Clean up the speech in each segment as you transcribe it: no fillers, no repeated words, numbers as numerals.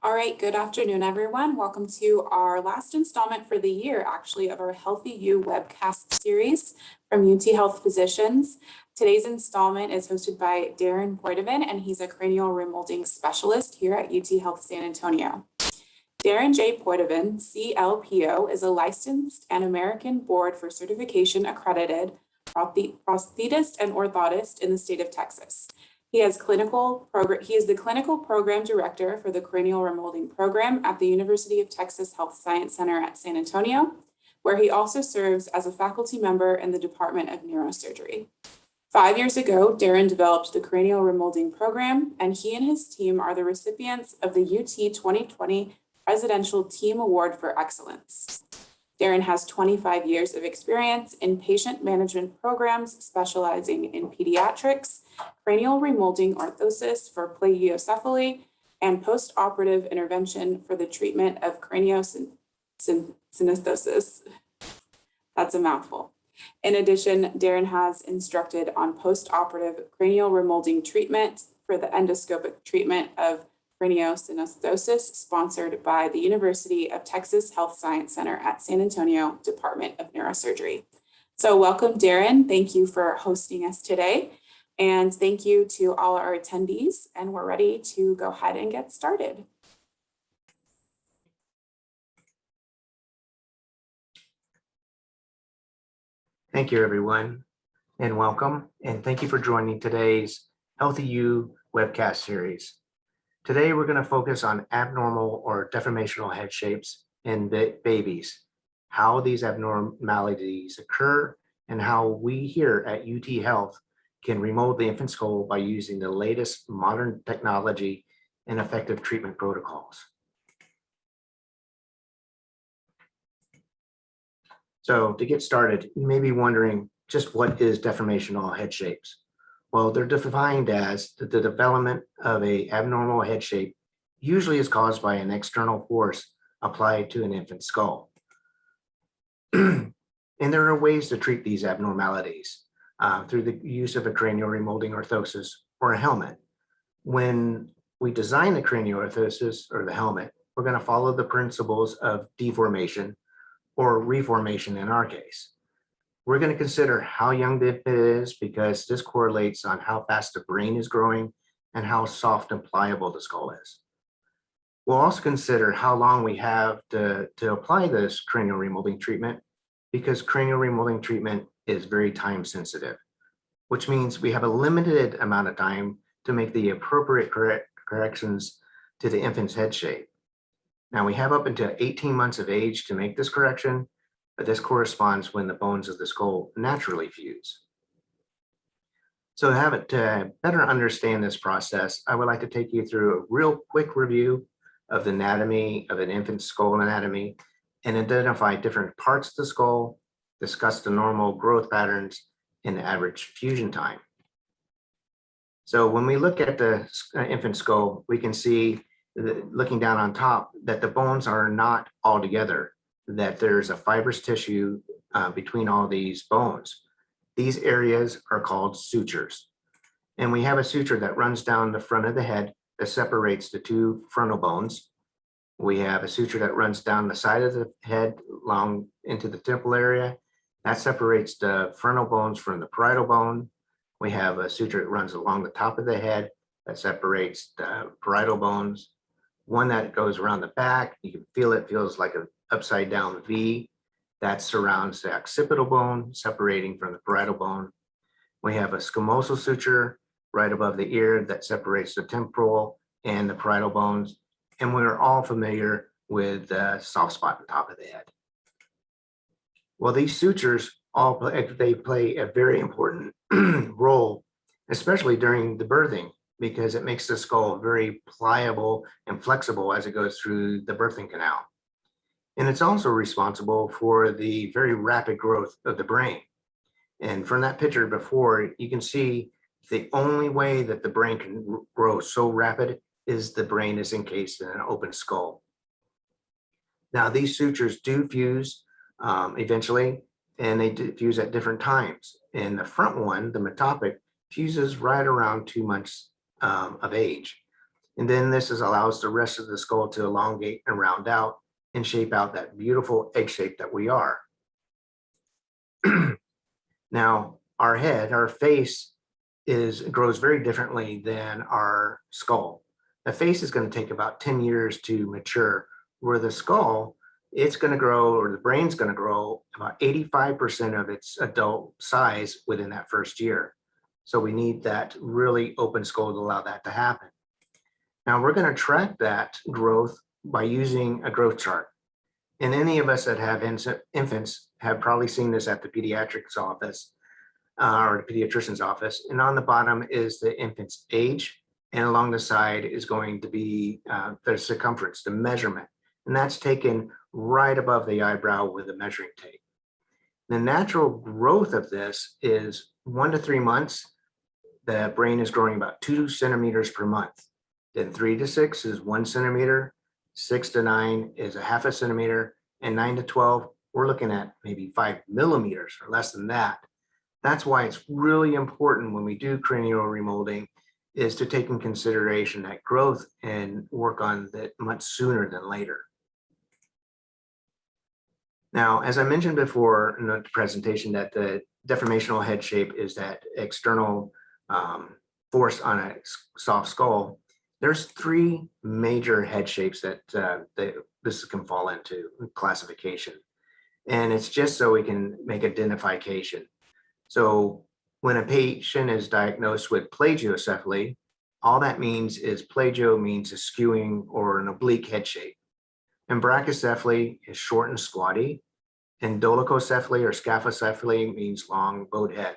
All right, good afternoon, everyone. Welcome to our last installment for the year, actually, of our HealthyU Webcast Series from UT Health Physicians. Today's installment is hosted by Darren Poidevin, and he's a cranial remolding specialist here at UT Health San Antonio. Darren J. Poidevin, CLPO, is a licensed and American Board for Certification accredited prosthetist and orthotist in the state of Texas. He is the clinical program director for the cranial remolding program at the University of Texas Health Science Center at San Antonio, where he also serves as a faculty member in the Department of Neurosurgery. 5 years ago, Darren developed the cranial remolding program, and he and his team are the recipients of the UT 2020 Presidential Team Award for Excellence. Darren has 25 years of experience in patient management programs specializing in pediatrics, cranial remolding orthosis for plagiocephaly, and post-operative intervention for the treatment of craniosynostosis. That's a mouthful. In addition, Darren has instructed on post-operative cranial remolding treatment for the endoscopic treatment of craniosynostosis, sponsored by the University of Texas Health Science Center at San Antonio Department of Neurosurgery. So welcome, Darren. Thank you for hosting us today. And thank you to all our attendees. And we're ready to go ahead and get started. Thank you, everyone, and welcome. And thank you for joining today's HealthyU Webcast Series. Today, we're going to focus on abnormal or deformational head shapes in babies, how these abnormalities occur, and how we here at UT Health can remold the infant skull by using the latest modern technology and effective treatment protocols. So to get started, you may be wondering just what is deformational head shapes? Well, they're defined as the development of an abnormal head shape usually is caused by an external force applied to an infant skull. And there are ways to treat these abnormalities through the use of a cranial remolding orthosis or a helmet. When we design the cranial orthosis or the helmet, we're going to follow the principles of deformation or reformation in our case. We're going to consider how young the infant is because this correlates on how fast the brain is growing and how soft and pliable the skull is. We'll also consider how long we have to apply this cranial remolding treatment because cranial remolding treatment is very time sensitive, which means we have a limited amount of time to make the appropriate corrections to the infant's head shape. Now we have up until 18 months of age to make this correction, but this corresponds when the bones of the skull naturally fuse. So to better understand this process, I would like to take you through a real quick review of the anatomy of an infant's skull anatomy and identify different parts of the skull, discuss the normal growth patterns and the average fusion time. So when we look at the infant skull, we can see, looking down on top, that the bones are not all together, that there's a fibrous tissue between all these bones. These areas are called sutures. And we have a suture that runs down the front of the head that separates the two frontal bones. We have a suture that runs down the side of the head along into the temple area. That separates the frontal bones from the parietal bone. We have a suture that runs along the top of the head that separates the parietal bones. One that goes around the back, you can feel it, feels like an upside down V that surrounds the occipital bone, separating from the parietal bone. We have a scamosal suture right above the ear that separates the temporal and the parietal bones. And we're all familiar with the soft spot on top of the head. Well, these sutures they play a very important role, especially during the birthing, because it makes the skull very pliable and flexible as it goes through the birthing canal. And it's also responsible for the very rapid growth of the brain. And from that picture before, you can see the only way that the brain can grow so rapid is the brain is encased in an open skull. Now, these sutures do fuse eventually, and they fuse at different times. And the front one, the metopic, fuses right around 2 months of age. And then allows the rest of the skull to elongate and round out and shape out that beautiful egg shape that we are. Now, our head, our face grows very differently than our skull. The face is going to take about 10 years to mature, where the skull, it's going to grow, or the brain's going to grow about 85% of its adult size within that first year. So we need that really open skull to allow that to happen. Now we're going to track that growth by using a growth chart. And any of us that have infants have probably seen this at the pediatrics office or the pediatrician's office. And on the bottom is the infant's age, and along the side is going to be the circumference, the measurement. And that's taken right above the eyebrow with a measuring tape. The natural growth of this is 1 to 3 months. The brain is growing about 2 centimeters per month. Then 3 to 6 is 1 centimeter. 6 to 9 is 0.5 centimeter. And 9 to 12, we're looking at maybe 5 millimeters or less than that. That's why it's really important when we do cranial remolding is to take in consideration that growth and work on that much sooner than later. Now, as I mentioned before in the presentation, that the deformational head shape is that external force on a soft skull. There's 3 major head shapes that this can fall into classification. And it's just so we can make identification. So when a patient is diagnosed with plagiocephaly, all that means is plagio means a skewing or an oblique head shape. And brachycephaly is short and squatty. And dolichocephaly or scaphocephaly means long bowed head.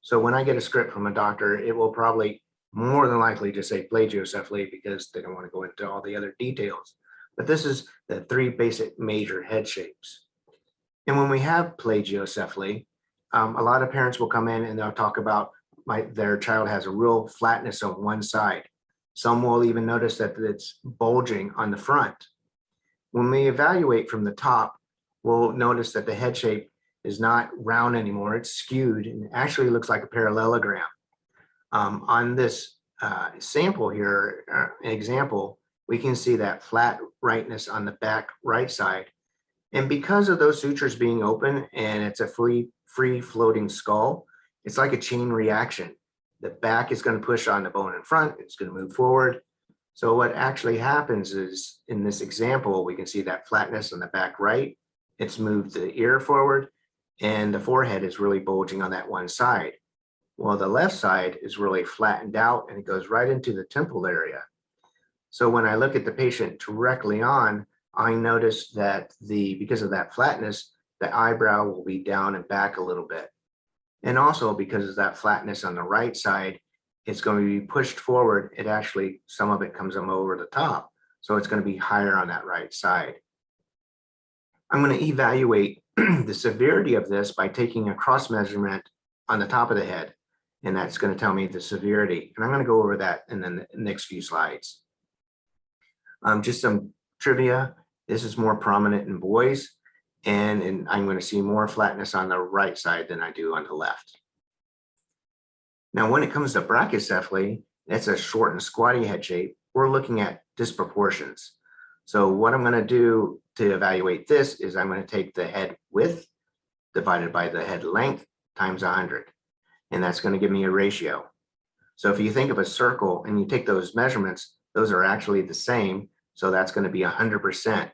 So when I get a script from a doctor, it will probably more than likely just say plagiocephaly because they don't want to go into all the other details. But this is the 3 basic major head shapes. And when we have plagiocephaly, a lot of parents will come in and they'll talk about their child has a real flatness on one side. Some will even notice that it's bulging on the front. When we evaluate from the top, we'll notice that the head shape is not round anymore. It's skewed and actually looks like a parallelogram. On this sample here, example, we can see that flat rightness on the back right side. And because of those sutures being open and it's a free floating skull, it's like a chain reaction. The back is going to push on the bone in front, it's going to move forward. So what actually happens is in this example, we can see that flatness on the back right, it's moved the ear forward, and the forehead is really bulging on that one side. Well, the left side is really flattened out and it goes right into the temple area. So when I look at the patient directly on, I notice that because of that flatness, the eyebrow will be down and back a little bit. And also because of that flatness on the right side, it's going to be pushed forward. It actually, some of it comes over the top. So it's going to be higher on that right side. I'm going to evaluate the severity of this by taking a cross measurement on the top of the head. And that's going to tell me the severity. And I'm going to go over that in the next few slides. Just some trivia. This is more prominent in boys. And I'm going to see more flatness on the right side than I do on the left. Now, when it comes to brachycephaly, that's a short and squatty head shape. We're looking at disproportions. So what I'm going to do to evaluate this is I'm going to take the head width divided by the head length times 100. And that's going to give me a ratio. So if you think of a circle and you take those measurements, those are actually the same. So that's going to be 100%.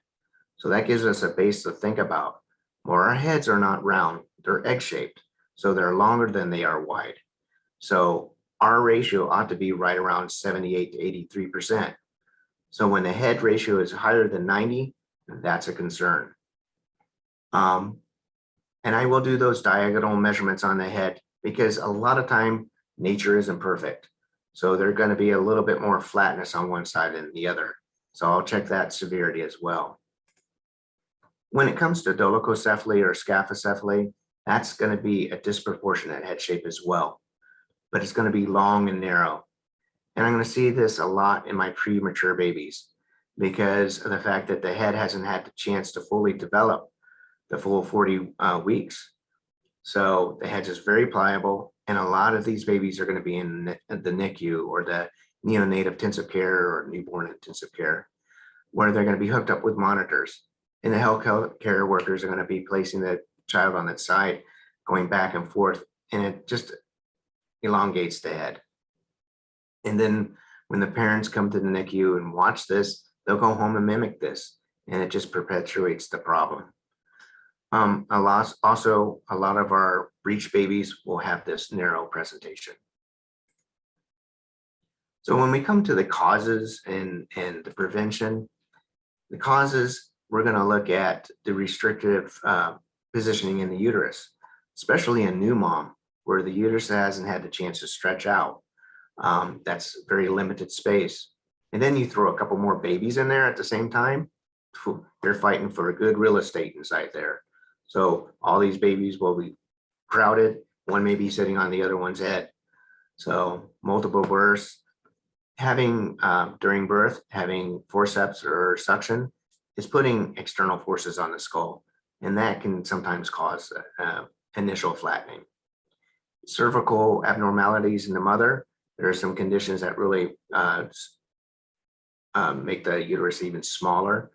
So that gives us a base to think about. Well, our heads are not round, they're egg-shaped. So they're longer than they are wide. So our ratio ought to be right around 78 to 83%. So when the head ratio is higher than 90, that's a concern. And I will do those diagonal measurements on the head because a lot of time nature isn't perfect. So there's going to be a little bit more flatness on one side than the other. So I'll check that severity as well. When it comes to dolichocephaly or scaphocephaly, that's going to be a disproportionate head shape as well, but it's going to be long and narrow. And I'm going to see this a lot in my premature babies because of the fact that the head hasn't had the chance to fully develop the full 40 weeks. So the head is very pliable, and a lot of these babies are going to be in the NICU or the neonatal intensive care or newborn intensive care, where they're going to be hooked up with monitors. And the health care workers are going to be placing the child on its side, going back and forth, and it just elongates the head. And then when the parents come to the NICU and watch this, they'll go home and mimic this, and it just perpetuates the problem. Also, a lot of our breech babies will have this narrow presentation. So when we come to the causes and the prevention, the causes, we're going to look at the restrictive positioning in the uterus, especially in new mom, where the uterus hasn't had the chance to stretch out. That's very limited space. And then you throw a couple more babies in there at the same time, they're fighting for a good real estate inside there. So all these babies will be crowded. One may be sitting on the other one's head. So multiple births, having during birth, having forceps or suction is putting external forces on the skull, and that can sometimes cause initial flattening. Cervical abnormalities in the mother, there are some conditions that really make the uterus even smaller,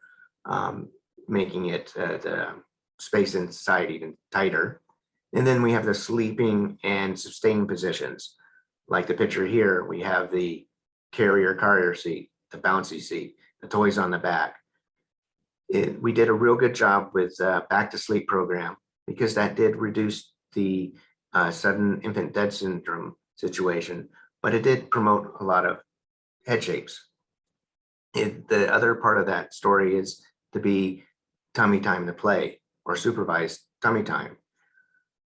making it the space inside even tighter. And then we have the sleeping and sustaining positions. Like the picture here, we have the carrier seat, the bouncy seat, the toys on the back. We did a real good job with back to sleep program, because that did reduce the sudden infant death syndrome situation, but it did promote a lot of head shapes. The other part of that story is to be tummy time to play or supervised tummy time.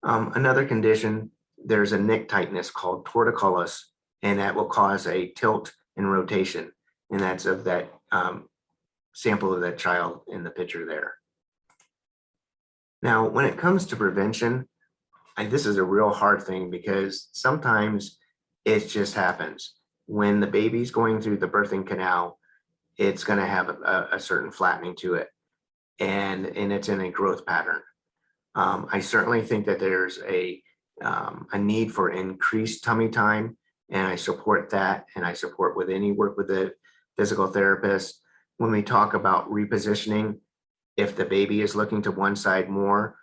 Another condition, there's a neck tightness called torticollis, and that will cause a tilt and rotation. And that's of that sample of that child in the picture there. Now, when it comes to prevention, this is a real hard thing, because sometimes it just happens. When the baby's going through the birthing canal, it's going to have a certain flattening to it, and it's in a growth pattern. I certainly think that there's a need for increased tummy time, and I support that, and I support with any work with the physical therapist. When we talk about repositioning, if the baby is looking to one side more,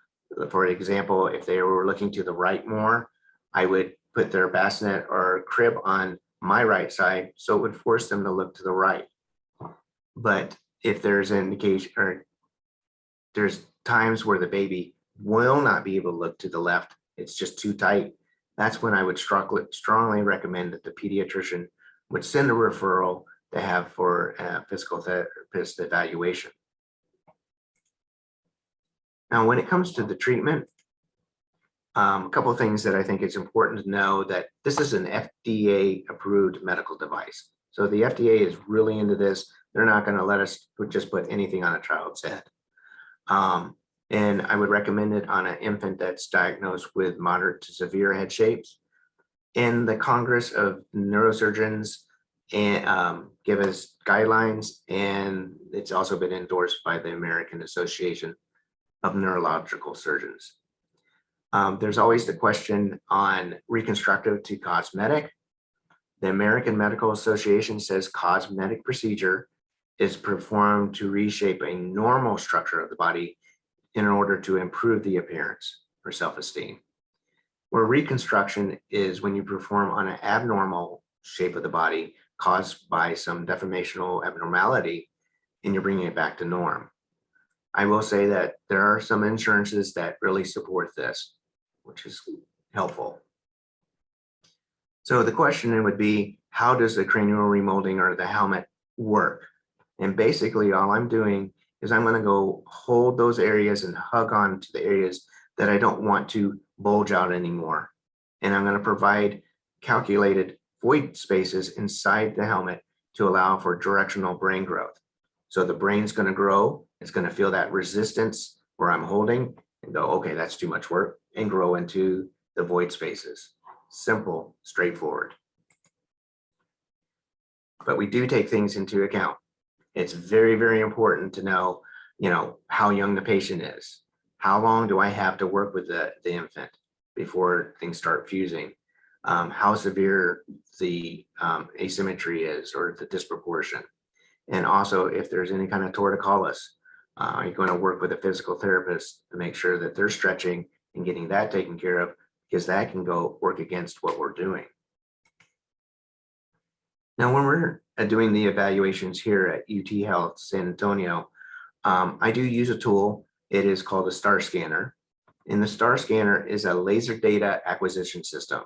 for example, if they were looking to the right more, I would put their bassinet or crib on my right side, so it would force them to look to the right. But if there's an indication, or there's times where the baby will not be able to look to the left, it's just too tight, that's when I would strongly recommend that the pediatrician would send a referral to have for a physical therapist evaluation. Now, when it comes to the treatment, a couple of things that I think it's important to know, that this is an FDA approved medical device. So the FDA is really into this. They're not going to let us just put anything on a child's head. And I would recommend it on an infant that's diagnosed with moderate to severe head shapes. And the Congress of Neurosurgeons give us guidelines, and it's also been endorsed by the American Association of Neurological Surgeons. There's always the question on reconstructive to cosmetic. The American Medical Association says cosmetic procedure is performed to reshape a normal structure of the body in order to improve the appearance or self-esteem. Where reconstruction is when you perform on an abnormal shape of the body caused by some deformational abnormality, and you're bringing it back to norm. I will say that there are some insurances that really support this, which is helpful. So the question would be, how does the cranial remolding or the helmet work? And basically all I'm doing is I'm going to go hold those areas and hug on to the areas that I don't want to bulge out anymore. And I'm going to provide calculated void spaces inside the helmet to allow for directional brain growth. So the brain's going to grow, it's going to feel that resistance where I'm holding and go, okay, that's too much work, and grow into the void spaces. Simple, straightforward. But we do take things into account. It's very, very important to know, how young the patient is. How long do I have to work with the infant before things start fusing? how severe the asymmetry is or the disproportion. And also if there's any kind of torticollis, you're going to work with a physical therapist to make sure that they're stretching and getting that taken care of, because that can go work against what we're doing. Now, when we're doing the evaluations here at UT Health San Antonio, I do use a tool. It is called a STAR scanner. And the STAR scanner is a laser data acquisition system.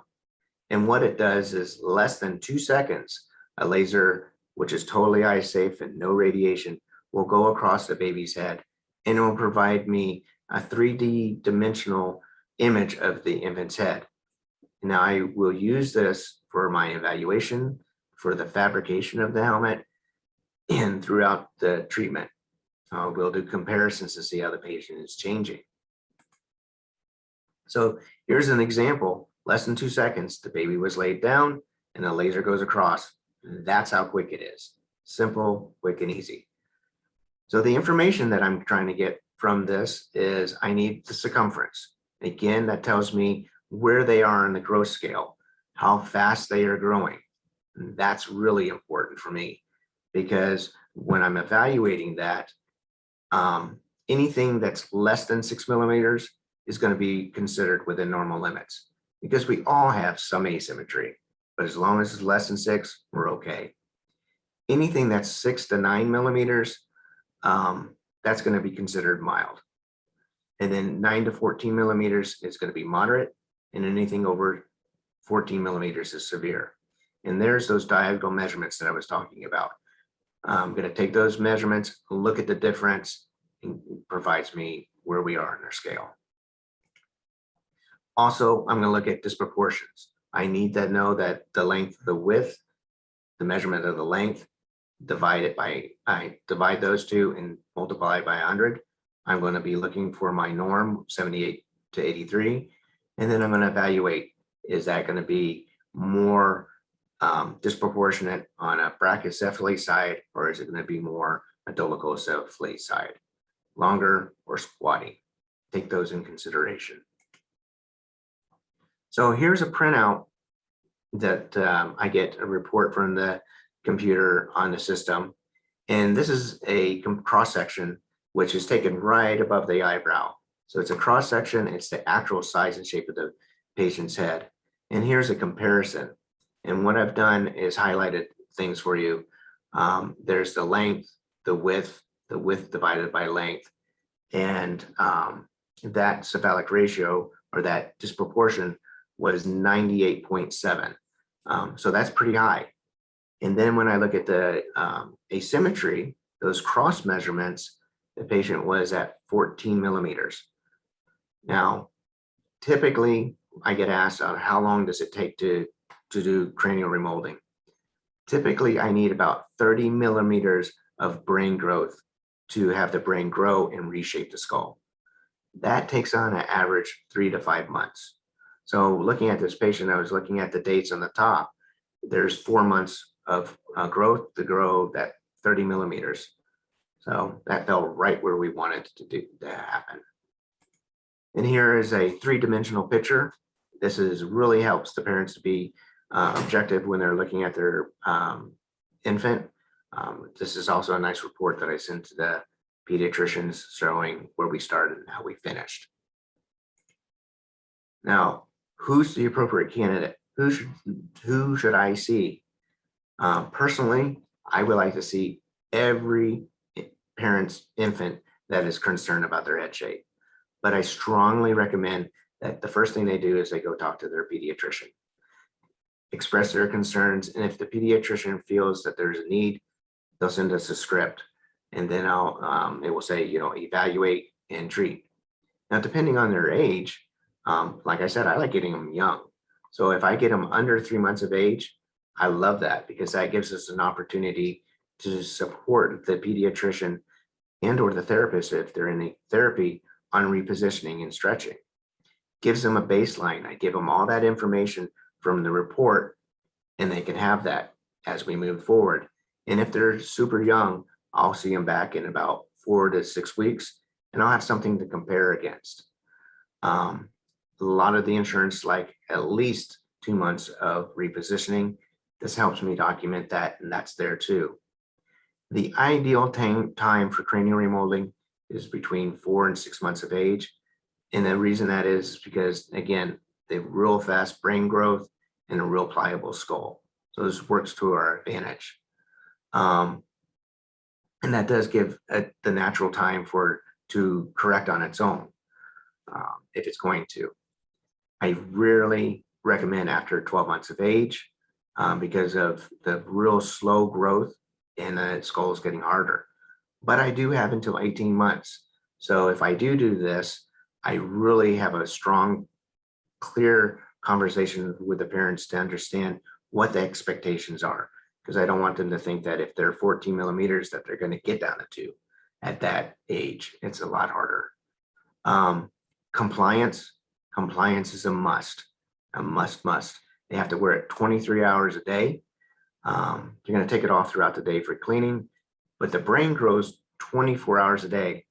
And what it does is less than 2 seconds, a laser, which is totally eye safe and no radiation, will go across the baby's head, and it will provide me a 3D dimensional image of the infant's head. Now I will use this for my evaluation, for the fabrication of the helmet, and throughout the treatment. We'll do comparisons to see how the patient is changing. So here's an example, less than 2 seconds, the baby was laid down and the laser goes across. That's how quick it is. Simple, quick, and easy. So the information that I'm trying to get from this is I need the circumference. Again, that tells me where they are on the growth scale, how fast they are growing. And that's really important for me, because when I'm evaluating that, anything that's less than 6 millimeters is going to be considered within normal limits, because we all have some asymmetry, but as long as it's less than 6, we're okay. Anything that's 6 to 9 millimeters, that's going to be considered mild. And then 9 to 14 millimeters is going to be moderate, and anything over 14 millimeters is severe. And there's those diagonal measurements that I was talking about. I'm going to take those measurements, look at the difference, and it provides me where we are in our scale. Also, I'm going to look at disproportions. I need to know that the length, the width, the measurement of the length, I divide those two and multiply by 100. I'm going to be looking for my norm, 78 to 83. And then I'm going to evaluate, is that going to be more disproportionate on a brachycephaly side, or is it going to be more a dolichocephaly side, longer or squatting? Take those in consideration. So here's a printout that I get a report from the computer on the system. And this is a cross section, which is taken right above the eyebrow. So it's a cross section, it's the actual size and shape of the patient's head. And here's a comparison. And what I've done is highlighted things for you. There's the length, the width divided by length, and that cephalic ratio, or that disproportion, was 98.7. So that's pretty high. And then when I look at the asymmetry, those cross measurements, the patient was at 14 millimeters. Now, typically I get asked, how long does it take to do cranial remolding? Typically, I need about 30 millimeters of brain growth to have the brain grow and reshape the skull. That takes on an average 3 to 5 months. So looking at this patient, I was looking at the dates on the top. There's 4 months of growth to grow that 30 millimeters. So that fell right where we wanted to happen. And here is a 3-dimensional picture. This really helps the parents to be objective when they're looking at their infant. This is also a nice report that I sent to the pediatricians showing where we started and how we finished. Now, who's the appropriate candidate? Who should I see? Personally, I would like to see every parent's infant that is concerned about their head shape. But I strongly recommend that the first thing they do is they go talk to their pediatrician, express their concerns, and if the pediatrician feels that there's a need, they'll send us a script, and then it will say, evaluate and treat. Now, depending on their age, like I said, I like getting them young. So if I get them under 3 months of age, I love that, because that gives us an opportunity to support the pediatrician and or the therapist, if they're in therapy, on repositioning and stretching. Gives them a baseline. I give them all that information from the report, and they can have that as we move forward. And if they're super young, I'll see them back in about 4 to 6 weeks, and I'll have something to compare against. A lot of the insurance like at least 2 months of repositioning. This helps me document that, and that's there too. The ideal time for cranial remolding is between 4 and 6 months of age. And the reason that is because, again, they have real fast brain growth and a real pliable skull. So this works to our advantage. And that does give the natural time for it to correct on its own, if it's going to. I rarely recommend after 12 months of age because of the real slow growth and the skull is getting harder. But I do have until 18 months. So if I do this, I really have a strong, clear conversation with the parents to understand what the expectations are, because I don't want them to think that if they're 14 millimeters that they're going to get down to 2 at that age. It's a lot harder. Compliance is a must. They have to wear it 23 hours a day. You're going to take it off throughout the day for cleaning, but the brain grows 24 hours a day.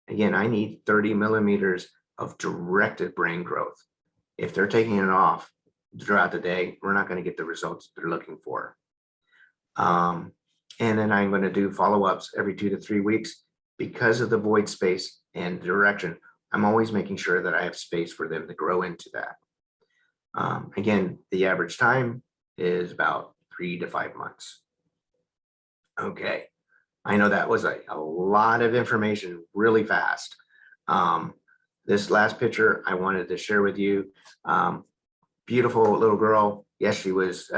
Again, I need 30 millimeters of directed brain growth. If they're taking it off throughout the day, we're not going to get the results they're looking for. And then I'm going to do follow-ups every 2 to 3 weeks because of the void space and direction. I'm always making sure that I have space for them to grow into that. Again, the average time is about 3 to 5 months. Okay, I know that was a lot of information really fast. This last picture I wanted to share with you. Beautiful little girl. Yes, she was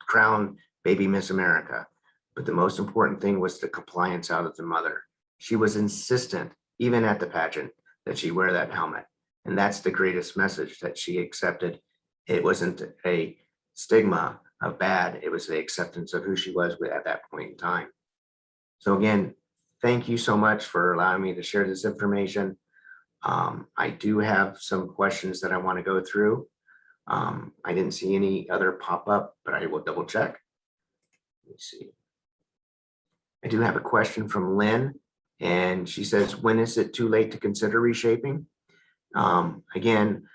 crowned Baby Miss America. But the most important thing was the compliance out of the mother. She was insistent, even at the pageant, that she wear that helmet. And that's the greatest message, that she accepted. It wasn't a stigma of bad. It was the acceptance of who she was at that point in time. So again, thank you so much for allowing me to share this information. I do have some questions that I want to go through. I didn't see any other pop up, but I will double check. Let me see. I do have a question from Lynn, and she says, when is it too late to consider reshaping? Again,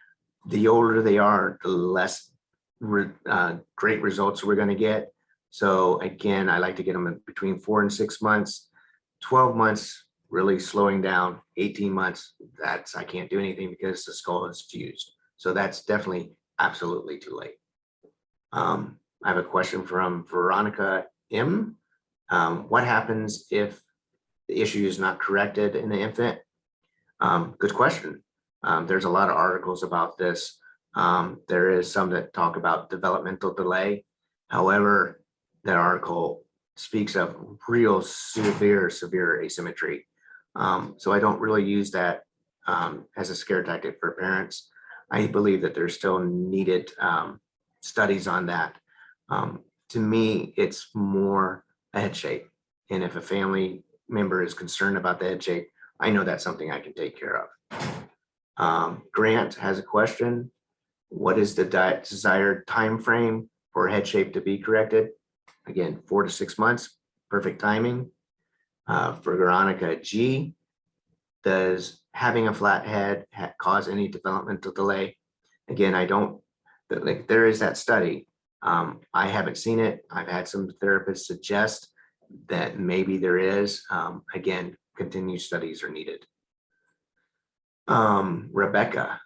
the older they are, the less great results we're going to get. So again, I like to get them in between 4 and 6 months. 12 months, really slowing down. 18 months, I can't do anything because the skull is fused. So that's definitely absolutely too late. I have a question from Veronica M. What happens if the issue is not corrected in the infant? Good question. There's a lot of articles about this. There is some that talk about developmental delay. However, that article speaks of real severe asymmetry. So I don't really use that as a scare tactic for parents. I believe that there's still needed studies on that. To me, it's more a head shape. And if a family member is concerned about the head shape, I know that's something I can take care of. Grant has a question. What is the desired time frame for head shape to be corrected? Again, 4 to 6 months, perfect timing. For Veronica G, does having a flat head cause any developmental delay? Again, I don't, like, there is that study. I haven't seen it. I've had some therapists suggest that maybe there is. Again, continued studies are needed. Rebecca,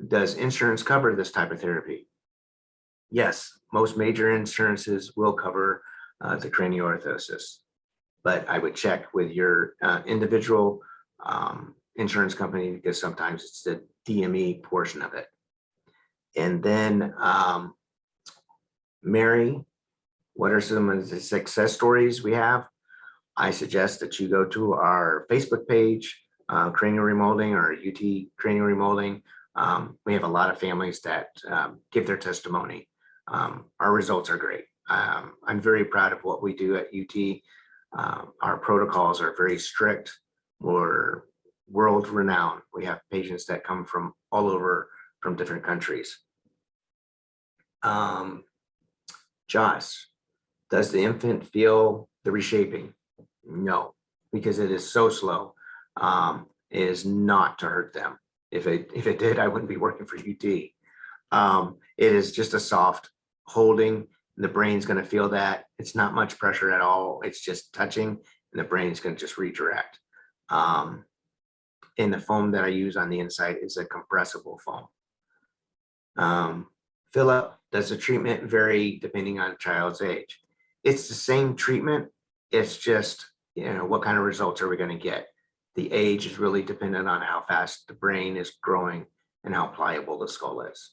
does insurance cover this type of therapy? Yes, most major insurances will cover the cranioorthosis, but I would check with your individual insurance company, because sometimes it's the DME portion of it. And then Mary, what are some of the success stories we have? I suggest that you go to our Facebook page, Cranial Remolding, or UT Cranial Remolding. We have a lot of families that give their testimony. Our results are great. I'm very proud of what we do at UT. Our protocols are very strict. We're world renowned. We have patients that come from all over, from different countries. Josh, does the infant feel the reshaping? No, because it is so slow. It is not to hurt them. If it did, I wouldn't be working for UT. It is just a soft holding. The brain's going to feel that. It's not much pressure at all. It's just touching, and the brain's going to just redirect. And the foam that I use on the inside is a compressible foam. Philip, does the treatment vary depending on a child's age? It's the same treatment. It's just, what kind of results are we going to get? The age is really dependent on how fast the brain is growing and how pliable the skull is.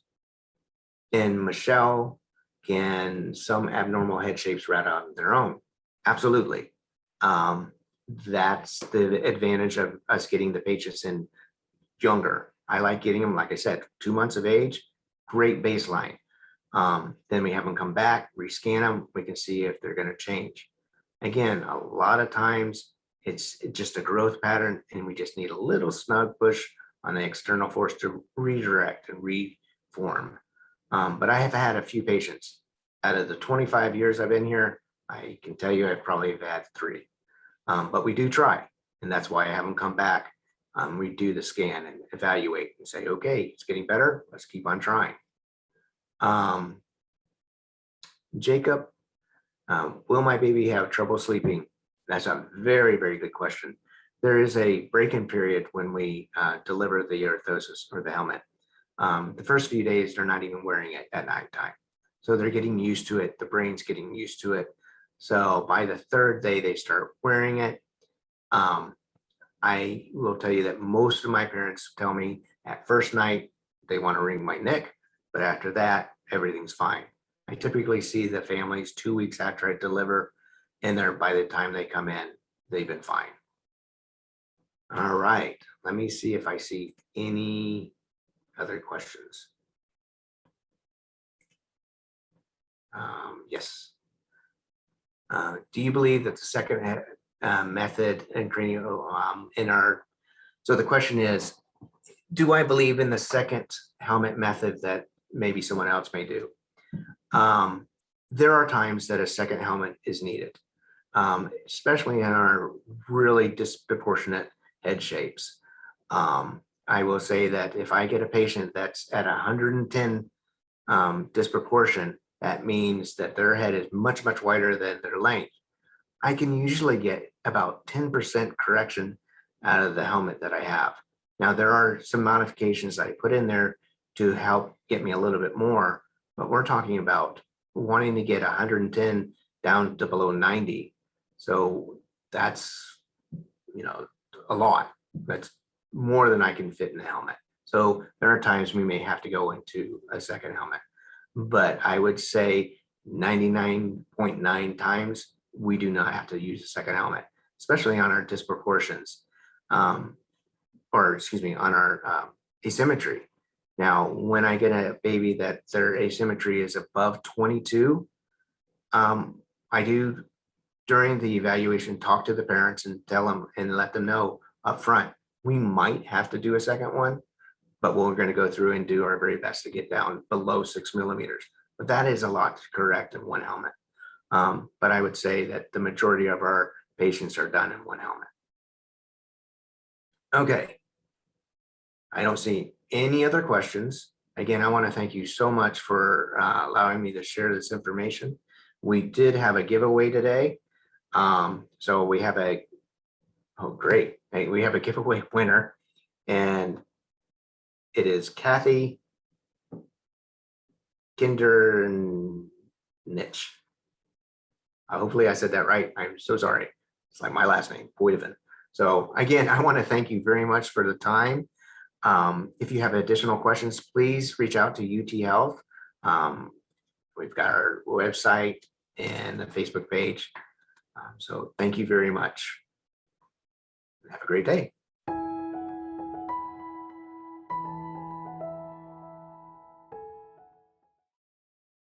And Michelle, can some abnormal head shapes rat on their own? Absolutely. That's the advantage of us getting the patients in younger. I like getting them, like I said, 2 months of age, great baseline. Then we have them come back, rescan them. We can see if they're going to change. Again, a lot of times it's just a growth pattern, and we just need a little snug push on the external force to redirect and reform. But I have had a few patients. Out of the 25 years I've been here, I can tell you I've probably had 3. But we do try, and that's why I have them come back. We do the scan and evaluate and say, okay, it's getting better. Let's keep on trying. Jacob, will my baby have trouble sleeping? That's a very, very good question. There is a break-in period when we deliver the orthosis or the helmet. The first few days, they're not even wearing it at nighttime. So they're getting used to it. The brain's getting used to it. So by the 3rd day, they start wearing it. I will tell you that most of my parents tell me at first night, they want to wring my neck, but after that, everything's fine. I typically see the families 2 weeks after I deliver, and by the time they come in, they've been fine. All right, let me see if I see any other questions. Yes. Do you believe that the second method and cranial so the question is, do I believe in the second helmet method that maybe someone else may do? There are times that a second helmet is needed, especially in our really disproportionate head shapes. I will say that if I get a patient that's at 110 disproportion, that means that their head is much, much wider than their length. I can usually get about 10% correction out of the helmet that I have. Now, there are some modifications that I put in there to help get me a little bit more, but we're talking about wanting to get 110 down to below 90. So that's, a lot. That's more than I can fit in the helmet. So there are times we may have to go into a second helmet, but I would say 99.9 times we do not have to use a second helmet, especially on our disproportions, on our asymmetry. Now, when I get a baby that their asymmetry is above 22, I do, during the evaluation, talk to the parents and tell them and let them know up front, we might have to do a second one, but we're going to go through and do our very best to get down below 6 millimeters. But that is a lot to correct in one helmet. But I would say that the majority of our patients are done in one helmet. Okay. I don't see any other questions. Again, I want to thank you so much for allowing me to share this information. We did have a giveaway today. So we have great. Hey, we have a giveaway winner, and it is Kathy Kindernich. Hopefully I said that right. I'm so sorry. It's like my last name, Poidevin. So again, I want to thank you very much for the time. If you have additional questions, please reach out to UT Health. We've got our website and the Facebook page. So thank you very much. Have a great day.